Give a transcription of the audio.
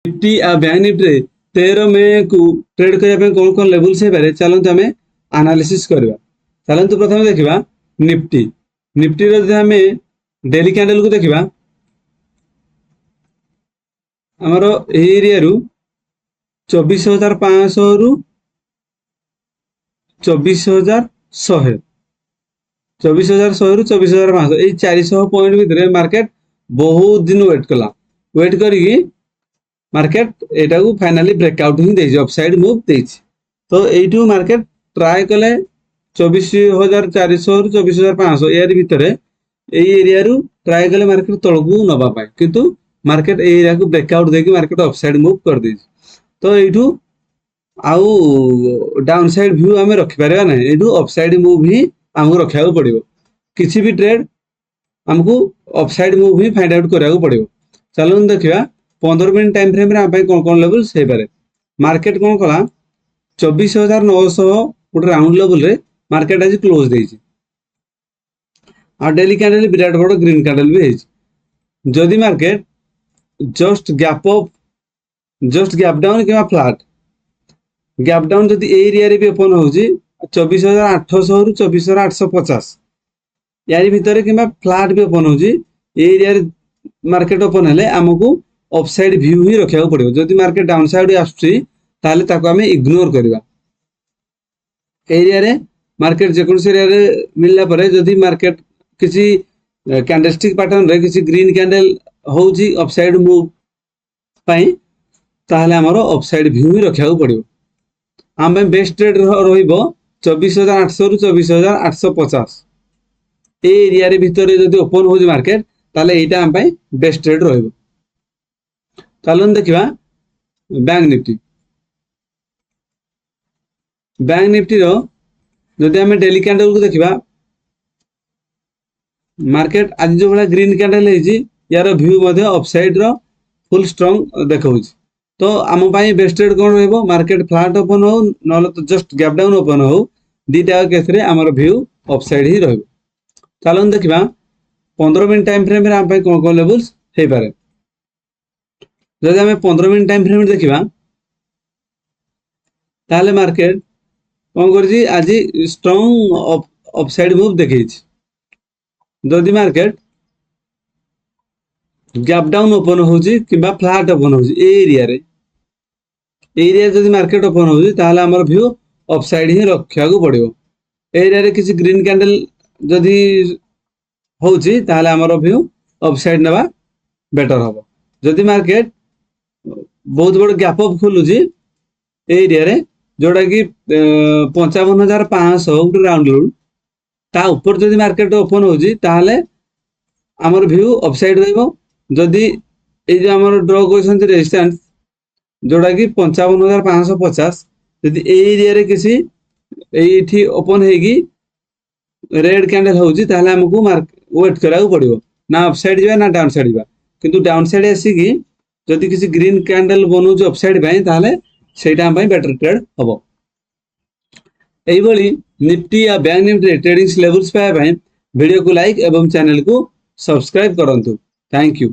Nifty आ bank Nifty 13 मे को trade करने कौन कौन लेवल्स है पारे चलते आम एनालिसिस करवा। चलते प्रथम देखा निफ्टी निफ्टी आम डेली कैंडल को देखा आमर एरिया 24,500 रु 24,100 24,100 रु 24,500 ये 400 पॉइंट भितर मार्केट बहुत दिन वेट कला वेट करी मार्केट एटा को फाइनली ब्रेकआउट ही देछि अपसाइड मूव देछि। तो एठू मार्केट ट्राई कले 24,400 रु 24,500 यार भितर ए एरिया रु ट्राई कले मार्केट तळकू नबा पाए किंतु मार्केट ए एरिया को ब्रेकआउट देके मार्केट अपसाइड मूव कर देछि। तो एठू आउ डाउन साइड व्यू आमे रखि पारेबा नै एठू अपसाइड मूव ही हमको रखिया पड़िबो किछि भी ट्रेड हमको अपसाइड मूव ही फाइंड आउट करिया पड़िबो। चलो देखिबा 15 मिनट टाइम फ्रेम रे आपण कोन कोन लेवल्स हे पारे मार्केट कोन कला 24,900 गोटे राउंड लेवल रे मार्केट आज क्लोज देछि आ डेली कैंडल विराट बड़ ग्रीन कैंडल भी हेछि। जदि market just gap up just gap down किबा फ्लैट गैप डाउन जदि एरिया रे भी ओपन होछि 24,800 रु 24,850 यारी भितर किबा फ्लैट भी ओपन होछि एरिया रे मार्केट ओपन हेले हमकु अपसाइड व्यू ही रखिया पड़िबो। जदि मार्केट डाउन साइड आछी ताले ताको हमें इग्नोर करबा एरिया रे मार्केट जेकोसी एरिया रे मिलला परे जदि मार्केट किसी कैंडलस्टिक पैटर्न रे किसी ग्रीन कैंडल होउची अपसाइड मूव पई ताले हमरो अपसाइड व्यू ही रखिया पड़िबो। हम बेस्ट ट्रेड रहिबो 24,800 रु 24,850 ए एरिया रे भितर जदि ओपन होउची मार्केट ताले एटा हम पई बेस्ट ट्रेड रहिबो। चलन देखा बैंक निफ्टी रो जदि आम डेली कैंडल को देखा मार्केट आज जो भाई ग्रीन कैंडल यार व्यू अपसाइड रो फुल स्ट्रॉन्ग देखा। तो आम बेस्ट ट्रेड कौन रहिबो मार्केट फ्लैट ओपन हो ना तो जस्ट गैप डाउन ओपन हो दीटा केस रे आमर व्यू अपसाइड ही रहिबो। चलन देखा 15 मिनट टाइम फ्रेम रे आम कौन कौन लेवल्स हे पारे जदि आम 15 मिनट टाइम फ्रेम देखा ताले मार्केट कौन करछि आज स्ट्रॉन्ग अपसाइड मूव देखैछि। जदि मार्केट गैप डाउन ओपन होछि किबा फ्लैट ओपन होछि एरिया जदि मार्केट ओपन होछि ताले हमर व्यू अपसाइड ही रखिया को पड़िबो। एरिया रे किसी ग्रीन कैंडल जदि होछि ताले हमर व्यू अपसाइड नेबा बेटर हबो। जदि मार्केट बहुत बड़ गैप अप खोलुची एरिया रे जोड़ा कि 55,500 गोटे राउंड लेवल ता ऊपर जदि मार्केट ओपन होची ताहले हमर व्यू अपसाइड रहइबो। जदि ए जे हमर ड्रॉ कोइसन रेजिस्टेंस जोड़ा कि 55,550 जदि ए एरिया रे किसी एठी ओपन हेगी रेड कैंडल होची ताहले हमकु वेट कराउ पड़िबो ना अपसाइड जिबा ना डाउन साइड जिबा किंतु डाउन साइड आसीकी जदि किसी ग्रीन कैंडल बनू अपसाइड ताहले सेटा बेटर ट्रेड हम। यही निफ्टी या बैंक निफ्टी ट्रेडिंग लेवल्स पाए वीडियो को लाइक एवं चैनल को सब्सक्राइब करंतु। Thank you.